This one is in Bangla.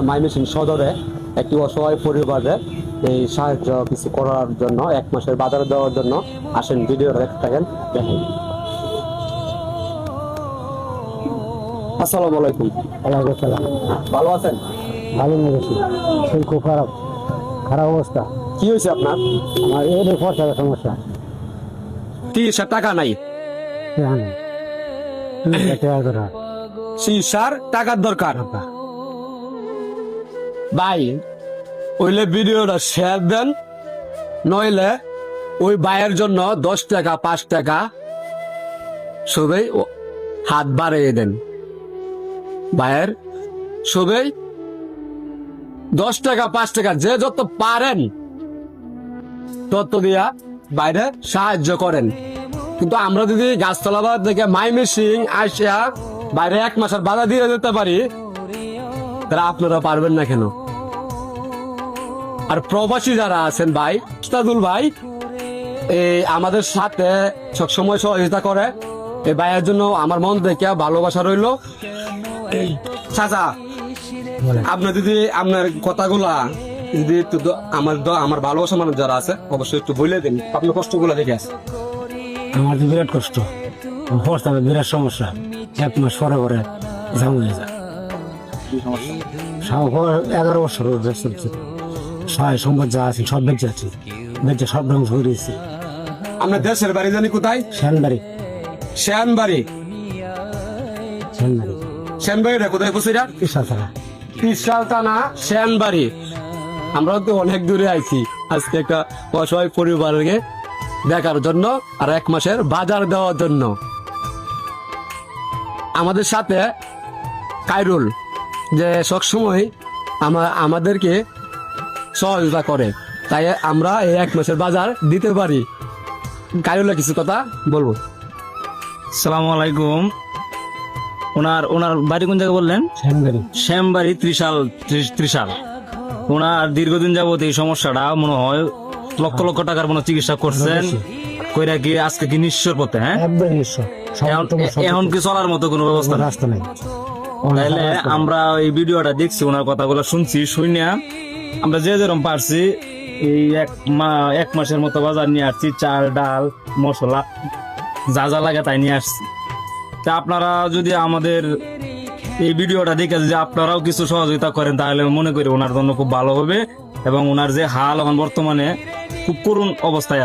মাইমেসিং সদরে একটি অসহায় পরিবারের এই সাহায্য কিছু করার জন্য 1 মাসের বাজার দেওয়ার জন্য আসেন, ভিডিও দেখতে থাকেন, দেখেন। আসসালামু আলাইকুম। ওয়ালাইকুম আসসালাম। ভালো আছেন? ভালো নেই বেশি, শরীর খুব খারাপ, খারাপ অবস্থা। কি হয়েছে আপনার? আমার এই পয়সার সমস্যা। চিকিৎসার টাকা নাই? চিকিৎসার টাকার দরকার। ভাই ওইলে ভিডিওটা শেয়ার দেন, নইলে ওই ভাইয়ের জন্য 10 টাকা 5 টাকা সবাই হাত বাড়িয়ে দেন। ভাইয়ের সবাই 10 টাকা 5 টাকা যে যত পারেন তত দিয়া বাইরে সাহায্য করেন। কিন্তু আমরা যদি গাছতলা থেকে মাইমেসিং আসিয়া বাইরে 1 মাসের বাধা দিয়ে যেতে পারি, তারা আপনারা পারবেন না কেন? আর প্রবাসী যারা আছেন ভাই, উস্তাদুল ভাই এই আমাদের সাথে সবসময় সহযোগিতা করে। এই ভাইয়ের জন্য আমার মন থেকে ভালোবাসা রইল। চাচা, আপনি যদি আপনার কথাগুলা যদি একটু আমার ভালোবাসা মানুষ যারা আছে অবশ্যই একটু বলে দিন, আপনার কষ্টগুলো দেখে আছে। আমার তো বিরাট কষ্ট, বিরাট সমস্যা। 1 মাস পরে পরে জাম হয়ে যায়। 11 বছর সহায় সম্পদ যা আছে সব বেঁচে আছে, বেঁচে সব ধ্বংস করে দিয়েছি। আপনার দেশের বাড়ি জানি কোথায়? শ্যানবাড়ি। শ্যানবাড়ি? শ্যানবাড়ি শ্যানবাড়িটা কোথায় বসিরা? পিসাল থানা শ্যানবাড়ি। আমরা তো অনেক দূরে আইছি আজকে একটা অসহায় পরিবারকে দেখার জন্য আর 1 মাসের বাজার দেওয়ার জন্য। আমাদের সাথে কাইরুল যে সবসময় আমাদেরকে সহযোগিতা করে, তাই আমরা এই 1 মাসের বাজার দিতে পারি। কাইরুলের কিছু কথা বলবো। সালামু আলাইকুম। ওনার বাড়ি কোন জায়গায় বললেন? শ্যানবাড়ি। শ্যামবাড়ি, ত্রিশাল। ওনার দীর্ঘদিন যাবত এই সমস্যাটা মনে হয় লক্ষ লক্ষ টাকার মনে চিকিৎসা করছেন, কইরা কি আজকে কি নিঃস্বর পথে? হ্যাঁ, এখন কি চলার মতো কোনো ব্যবস্থা রাস্তা নেই। তাইলে আমরা এই ভিডিওটা দেখছি, ওনার কথাগুলো শুনছি, শুনিয়া আমরা যে যেরকম পারছি এই 1 মাসের মতো বাজার নিয়ে আসছি। চাল, ডাল, মশলা যা যা লাগে তাই নিয়ে আসছি। তা আপনারা যদি আমাদের এই ভিডিওটা দেখে যদি আপনারাও কিছু সহযোগিতা করেন, তাহলে মনে করি ওনার জন্য খুব ভালো হবে। এবং ওনার যে হাল এখন বর্তমানে খুব করুণ অবস্থায়